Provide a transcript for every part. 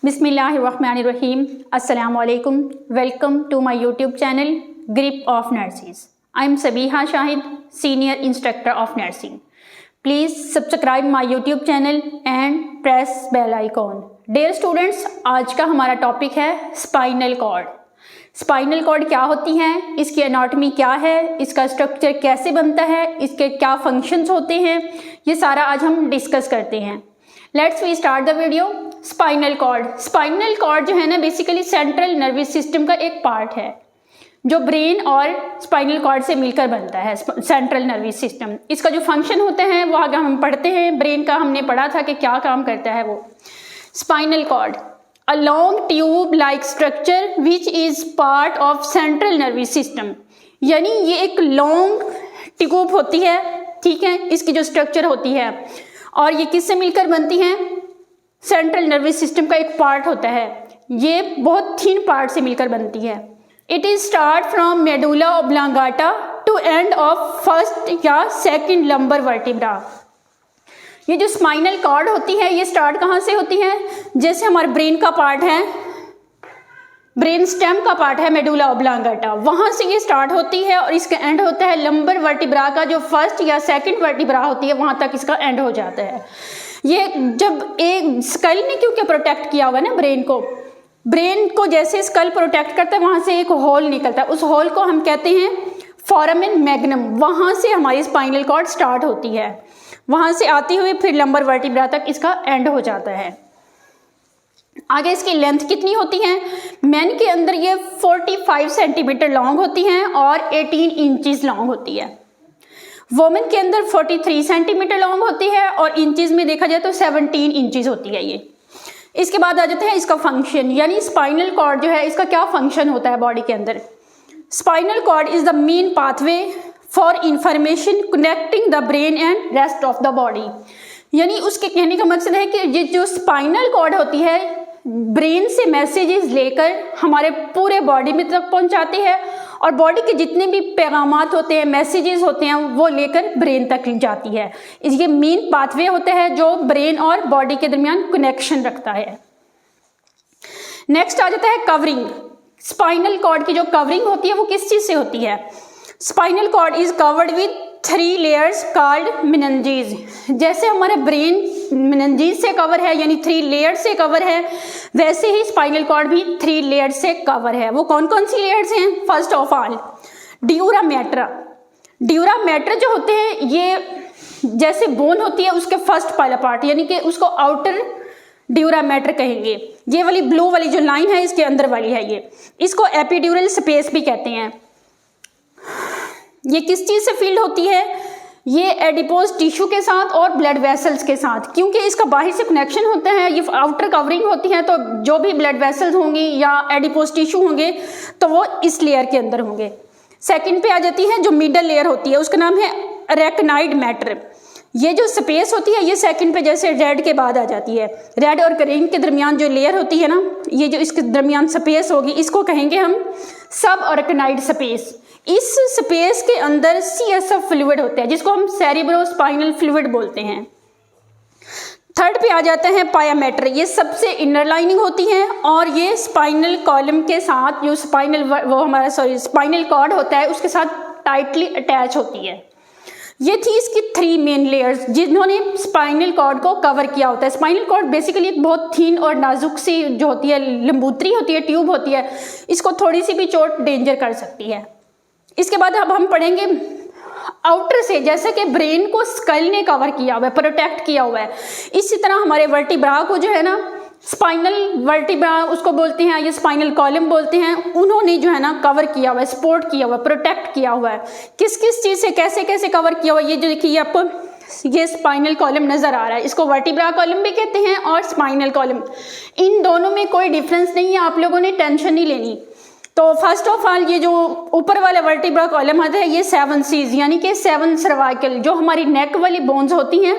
बिस्मिल्लाहिर्रहमानिर्रहीम। अस्सलाम वालेकुम। Welcome to my YouTube channel grip of nurses. I am Sabiha Shahid, senior instructor of nursing. Please subscribe my YouTube channel and press bell icon. Dear students, आज का हमारा topic है spinal cord. Spinal cord क्या होती है, इसकी एनाटॉमी क्या है, इसका स्ट्रक्चर कैसे बनता है, इसके क्या फंक्शंस होते हैं, ये सारा आज हम डिस्कस करते हैं। Let's we start the video. Spinal cord जो है ना, बेसिकली सेंट्रल नर्वस सिस्टम का एक पार्ट है जो ब्रेन और स्पाइनल कॉर्ड से मिलकर बनता है। सेंट्रल नर्वस सिस्टम, इसका जो फंक्शन होता है वो आगे हम पढ़ते हैं। ब्रेन का हमने पढ़ा था कि क्या काम करता है वो। Spinal cord a long tube like structure which is part of central nervous system, यानी ये एक लॉन्ग ट्यूब होती है, ठीक है, इसकी जो स्ट्रक्चर होती है और ये किससे मिलकर बनती है, सेंट्रल नर्वस सिस्टम का एक पार्ट होता है। ये बहुत थिन पार्ट से मिलकर बनती है। It is start from medulla oblongata to end of first या सेकंड लंबर वर्टिब्रा। ये जो स्पाइनल कॉर्ड होती है ये स्टार्ट कहाँ से होती है, जैसे हमारे ब्रेन का पार्ट है, ब्रेन स्टेम का पार्ट है मेडुला ऑब्लांगाटा, वहां से ये स्टार्ट होती है और इसका एंड होता है लंबर वर्टिब्रा का जो फर्स्ट या सेकंड वर्टिब्रा होती है, वहां तक इसका एंड हो जाता है। ये जब एक स्कल ने क्योंकि प्रोटेक्ट किया हुआ ना ब्रेन को जैसे स्कल प्रोटेक्ट करता है, वहां से एक होल निकलता है, उस होल को हम कहते हैं फोरामेन मैग्नम। वहां से हमारी स्पाइनल कॉर्ड स्टार्ट होती है, वहां से आती हुई फिर लंबर वर्टिब्रा तक इसका एंड हो जाता है। आगे इसकी लेंथ कितनी होती है, मैन के अंदर ये 45 सेंटीमीटर लॉन्ग होती हैं और 18 इंचेस लॉन्ग होती है। वोमेन के अंदर 43 सेंटीमीटर लॉन्ग होती है और इंचेस में देखा जाए तो 17 इंचेस होती है ये। इसके बाद आ जाते हैं इसका फंक्शन, यानी स्पाइनल कॉर्ड जो है इसका क्या फंक्शन होता है बॉडी के अंदर। Spinal cord is the main pathway for information connecting the brain and rest of the body, यानी उसके कहने का मकसद है कि ये जो स्पाइनल कॉर्ड होती है ब्रेन से मैसेजेस लेकर हमारे पूरे बॉडी में तक पहुंचाती है और बॉडी के जितने भी पैगामात होते हैं, मैसेजेस होते हैं, वो लेकर ब्रेन तक जाती है। ये मेन पाथवे होता है जो ब्रेन और बॉडी के दरमियान कनेक्शन रखता है। नेक्स्ट आ जाता है कवरिंग। स्पाइनल कॉर्ड की जो कवरिंग होती है वो किस चीज से होती है। Spinal cord is covered with 3 layers called meninges. जैसे हमारे ब्रेन मेनिंजेस से कवर है, यानी 3 लेयर से कवर है, वैसे ही स्पाइनल कॉर्ड भी 3 लेयर से कवर है। वो कौन कौन सी लेयर्स हैं, first of all dura mater जो होते हैं, ये जैसे बोन होती है उसके फर्स्ट पहला पार्ट, यानी कि उसको आउटर ड्यूरा मैटर कहेंगे। ये वाली ब्लू वाली जो लाइन है इसके अंदर वाली है, ये इसको एपिड्यूरल स्पेस भी कहते हैं। ये किस चीज से फील्ड होती है, ये एडिपोज टिश्यू के साथ और ब्लड वेसल्स के साथ, क्योंकि इसका बाहर से कनेक्शन होता है, ये आउटर कवरिंग होती है, तो जो भी ब्लड वेसल्स होंगी या एडिपोज टिश्यू होंगे तो वो इस लेयर के अंदर होंगे। सेकंड पे आ जाती है जो मिडल लेयर होती है, उसका नाम है अरेक्नाइड मैटर। ये जो स्पेस होती है ये सेकंड पे जैसे रेड के बाद आ जाती है, रेड और ग्रीन के दरमियान जो लेयर होती है ना, ये जो इसके दरमियान स्पेस होगी इसको कहेंगे हम सब अरेक्नाइड स्पेस। इस स्पेस के अंदर CSF फ्लूइड होता है जिसको हम सेरिब्रोस्पाइनल फ्लूइड बोलते हैं। थर्ड पे आ जाता है पाया मैटर, ये सबसे इनर लाइनिंग होती है और ये स्पाइनल कॉलम के साथ जो स्पाइनल कॉर्ड होता है उसके साथ टाइटली अटैच होती है। ये थी इसकी 3 मेन लेयर्स जिन्होंने स्पाइनल कॉर्ड को कवर किया होता है। स्पाइनल कॉर्ड बेसिकली एक बहुत थिन और नाजुक सी जो होती है, लंबूतरी होती है, ट्यूब होती है, इसको थोड़ी सी भी चोट डेंजर कर सकती है। इसके बाद अब हम पढ़ेंगे आउटर से, जैसे कि ब्रेन को स्कल ने कवर किया हुआ है, प्रोटेक्ट किया हुआ है, इसी तरह हमारे वर्टिब्रा को जो है ना, स्पाइनल वर्टिब्रा उसको बोलते हैं, ये स्पाइनल कॉलम बोलते हैं, उन्होंने जो है ना कवर किया हुआ है, सपोर्ट किया हुआ है, प्रोटेक्ट किया हुआ है। किस किस चीज से कैसे कैसे कवर किया हुआ है, ये जो देखिए आपको ये स्पाइनल कॉलम नजर आ रहा है, इसको वर्टिब्रा कॉलम भी कहते हैं और स्पाइनल कॉलम। इन दोनों में कोई डिफरेंस नहीं है, आप लोगों ने टेंशन नहीं लेनी। तो फर्स्ट ऑफ ऑल ये जो ऊपर वाला वर्टिब्रा कॉलम आता है ये 7 C's, यानी कि 7 सर्वाइकल, जो हमारी नेक वाली बोन्स होती हैं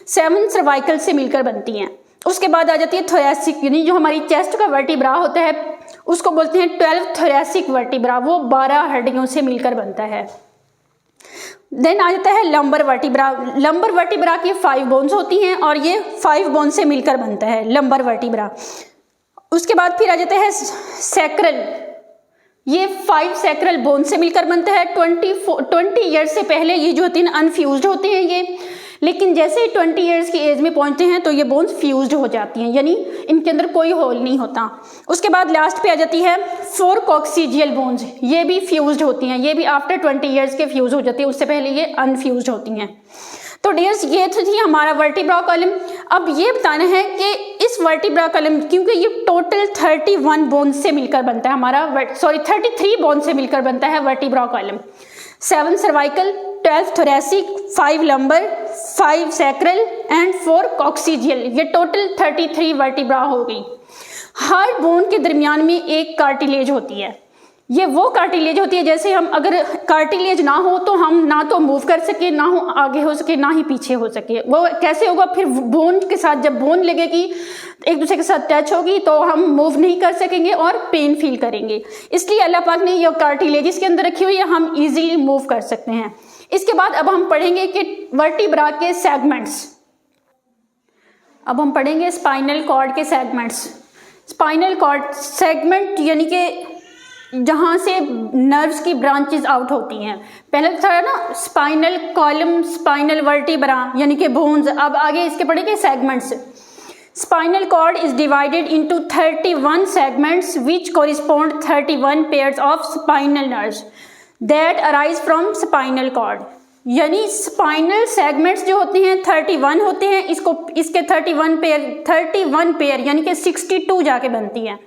7 सर्वाइकल से मिलकर बनती हैं। उसके बाद आ जाती है थोरैसिक, यानी जो हमारी चेस्ट का वर्टिब्रा होता है उसको बोलते हैं 12 थोरैसिक वर्टिब्रा, वो 12 हड्डियों से मिलकर बनता है। देन आ जाता है लंबर वर्टिब्रा की 5 बोन्स होती हैं और ये 5 बोन से मिलकर बनता है लंबर वर्टिब्रा। उसके बाद फिर आ जाता है सैक्रल। ये 5 सैक्रल बोन से मिलकर बनता है। 20 ईयर्स से पहले ये जो होते हैं अनफ्यूज्ड होते हैं ये, लेकिन जैसे ही 20 ईयर्स की एज में पहुंचते हैं तो ये बोन्स फ्यूज्ड हो जाती हैं, यानी इनके अंदर कोई होल नहीं होता। उसके बाद लास्ट पे आ जाती है 4 कॉक्सीजियल बोन्स, ये भी फ्यूज्ड होती हैं, ये भी आफ्टर 20 ईयर्स के फ्यूज हो जाती है, उससे पहले ये अनफ्यूज्ड होती हैं। तो डियर्स ये थी हमारा वर्टिब्रा कॉलम। अब ये बताना है कि इस वर्टिब्रा कॉलम, क्योंकि ये टोटल 31 बोन से मिलकर बनता है हमारा 33 बोन से मिलकर बनता है vertebra column. 7 cervical, 12 thoracic, 5 lumbar, 5 sacral and 4 coccygeal, ये टोटल 33 वर्टिब्रा हो गई। हर बोन के दरमियान में एक कार्टिलेज होती है। ये वो कार्टिलेज होती है, जैसे हम अगर कार्टिलेज ना हो तो हम ना तो मूव कर सके, ना हो आगे हो सके, ना ही पीछे हो सके। वो कैसे होगा? फिर बोन के साथ जब बोन लगेगी, एक दूसरे के साथ टच होगी, तो हम मूव नहीं कर सकेंगे और पेन फील करेंगे। इसलिए अल्लाह पाक ने ये कार्टिलेज इसके अंदर रखी हुई है, हम इजीली मूव कर सकते हैं। इसके बाद अब हम पढ़ेंगे कि वर्टिब्रा के सेगमेंट्स। अब हम पढ़ेंगे स्पाइनल कॉर्ड के सेगमेंट्स। स्पाइनल कॉर्ड सेगमेंट यानी कि जहाँ से नर्व्स की ब्रांचेस आउट होती हैं। पहले था ना स्पाइनल कॉलम, स्पाइनल वर्टिब्रा यानी कि बोन्स, अब आगे इसके पढ़ेंगे segments. Spinal cord is divided into 31 segments which correspond 31 pairs of spinal nerves that arise from spinal cord. यानी स्पाइनल सेगमेंट्स जो होते हैं 31 होते हैं, इसके 31 पेयर यानी कि 62 जाके बनती हैं।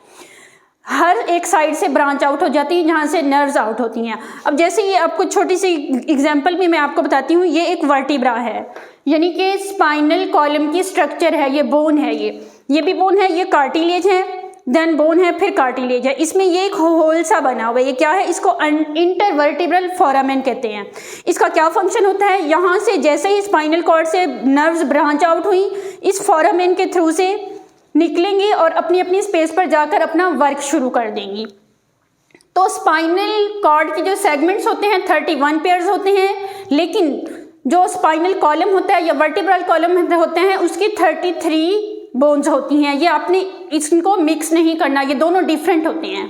हर एक साइड से ब्रांच आउट हो जाती है जहाँ से नर्व्स आउट होती हैं। अब जैसे ये आपको छोटी सी एग्जांपल भी मैं आपको बताती हूँ। ये एक वर्टिब्रा है, यानी कि स्पाइनल कॉलम की स्ट्रक्चर है, ये बोन है, ये भी बोन है, ये कार्टिलेज है, देन बोन है, फिर कार्टिलेज है। इसमें ये एक होल सा बना हुआ है, ये क्या है? इसको इंटरवर्टिब्रल फोरामेन कहते हैं। इसका क्या फंक्शन होता है? यहाँ से जैसे ही स्पाइनल कॉर्ड से नर्व्स ब्रांच आउट हुई, इस फोरामेन के थ्रू से निकलेंगी और अपनी अपनी स्पेस पर जाकर अपना वर्क शुरू कर देंगी। तो स्पाइनल कॉर्ड के जो सेगमेंट्स होते हैं 31 पेयर्स होते हैं, लेकिन जो स्पाइनल कॉलम होता है या वर्टिब्रल कॉलम होते हैं उसकी 33 बोन्स होती हैं। ये आपने इसको मिक्स नहीं करना, ये दोनों डिफरेंट होते हैं।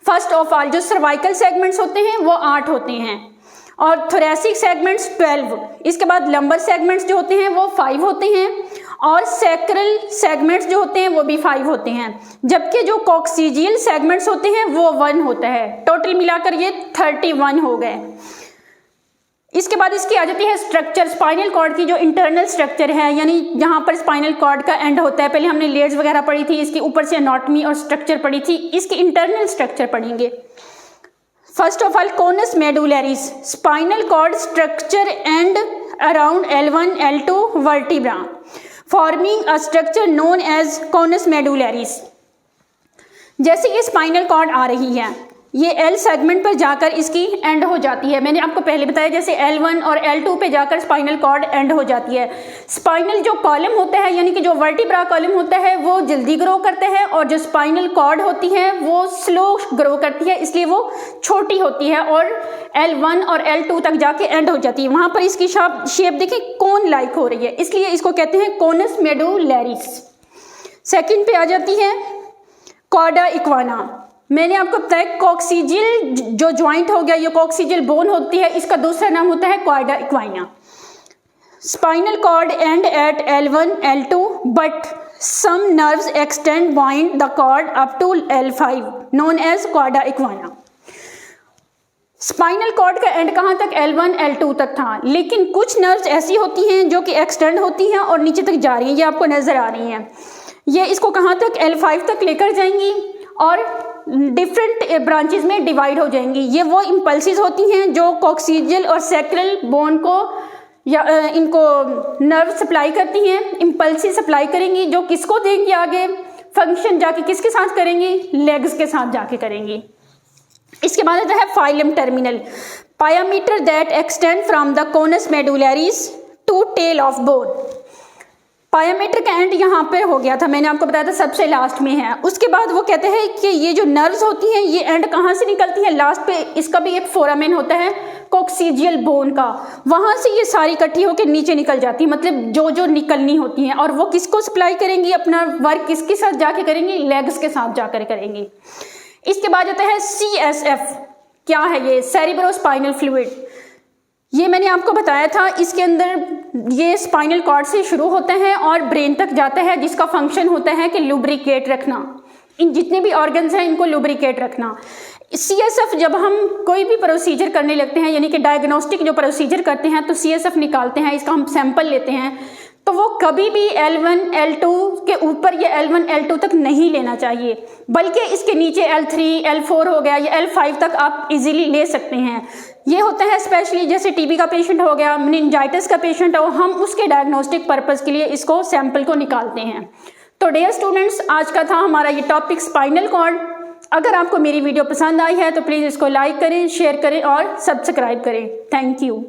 फर्स्ट ऑफ ऑल जो सर्वाइकल सेगमेंट्स होते हैं वो 8 होते हैं और थोरेसिक सेगमेंट्स 12। इसके बाद लंबर सेगमेंट्स जो होते हैं वो 5 होते हैं और सैक्रल सेगमेंट्स जो होते हैं वो भी 5 होते हैं, जबकि जो कॉक्सीजियल सेगमेंट्स होते हैं वो 1 होता है। टोटल मिलाकर ये 31 हो गए। इसके बाद इसकी आ जाती है स्ट्रक्चर। स्पाइनल कॉर्ड की जो इंटरनल स्ट्रक्चर है, यानी जहाँ पर स्पाइनल कॉर्ड का एंड होता है, पहले हमने लेयर्स वगैरह पढ़ी थी, इसके ऊपर से एनाटॉमी और स्ट्रक्चर पढ़ी थी, इसकी इंटरनल स्ट्रक्चर पढ़ेंगे। First of all conus medullaris, spinal cord structure end around L1 L2 vertebra forming a structure known as conus medullaris. जैसे ये स्पाइनल कॉर्ड आ रही है, ये L सेगमेंट पर जाकर इसकी एंड हो जाती है। मैंने आपको पहले बताया जैसे L1 और L2 पे जाकर स्पाइनल कॉर्ड एंड हो जाती है। स्पाइनल जो कॉलम होता है यानी कि जो वर्टिब्रा कॉलम होता है वो जल्दी ग्रो करता है और जो स्पाइनल कॉर्ड होती है वो स्लो ग्रो करती है, इसलिए वो छोटी होती है और L1 और L2 तक जाके एंड हो जाती है। वहाँ पर इसकी शेप देखिए कोन लाइक हो रही है, इसलिए इसको कहते हैं कोनस मेडुलरिस। सेकेंड पे आ जाती है कॉर्डा इक्वाना। मैंने आपको बताया कॉक्सीजियल जो ज्वाइंट हो गया, ये कॉक्सीजियल बोन होती है, इसका दूसरा नाम होता है cauda equina. Spinal cord end at L1 L2 but some nerves extend beyond the cord up to L5 known as cauda equina. Spinal cord का एंड कहाँ तक? L1 L2 तक था, लेकिन कुछ नर्व्स ऐसी होती हैं जो कि एक्सटेंड होती हैं और नीचे तक जा रही हैं, ये आपको नजर आ रही हैं। ये इसको कहाँ तक? L5 तक लेकर जाएंगी और डिफरेंट ब्रांचेस में डिवाइड हो जाएंगी। ये वो इम्पल्सिस होती हैं जो कॉक्सीजियल और सैक्रल बोन को या इनको नर्व सप्लाई करती हैं, इम्पल्सिस सप्लाई करेंगी, जो किसको देंगी आगे फंक्शन, जाके किसके साथ करेंगी? लेग्स के साथ जाके करेंगी। इसके बाद आता है filum terminale, pia mater that extend from the conus medullaris to tail of bone. पायोमेट्रिक एंड यहाँ पे हो गया था, मैंने आपको बताया था सबसे लास्ट में है। उसके बाद वो कहते हैं कि ये जो नर्व्स होती हैं ये एंड कहाँ से निकलती हैं, लास्ट पे इसका भी एक फोरामेन होता है कोक्सीजियल बोन का, वहाँ से ये सारी इकट्ठी होकर नीचे निकल जाती है, मतलब जो जो निकलनी होती हैं। और वो किसको सप्लाई करेंगी, अपना वर्क किसके साथ जाके करेंगी, लेग्स के साथ जाकर करेंगी। इसके बाद आता है CSF, क्या है ये, सेरिब्रोस्पाइनल फ्लूइड। ये मैंने आपको बताया था, इसके अंदर ये स्पाइनल कॉर्ड से शुरू होता है और ब्रेन तक जाता है, जिसका फंक्शन होता है कि लुब्रिकेट रखना, इन जितने भी ऑर्गन्स हैं इनको लुब्रिकेट रखना। CSF जब हम कोई भी प्रोसीजर करने लगते हैं, यानी कि डायग्नोस्टिक जो प्रोसीजर करते हैं, तो CSF निकालते हैं, इसका हम सैंपल लेते हैं, तो वो कभी भी L1 L2 के ऊपर या L1 L2 तक नहीं लेना चाहिए, बल्कि इसके नीचे L3 L4 हो गया या L5 तक आप इजीली ले सकते हैं। ये होता है स्पेशली जैसे TB का पेशेंट हो गया, मेनिंजाइटिस का पेशेंट हो, हम उसके डायग्नोस्टिक पर्पज़ के लिए इसको सैंपल को निकालते हैं। तो डियर स्टूडेंट्स, आज का था हमारा ये टॉपिक स्पाइनल कॉर्ड। अगर आपको मेरी वीडियो पसंद आई है तो प्लीज़ इसको लाइक करें, शेयर करें और सब्सक्राइब करें। Thank you.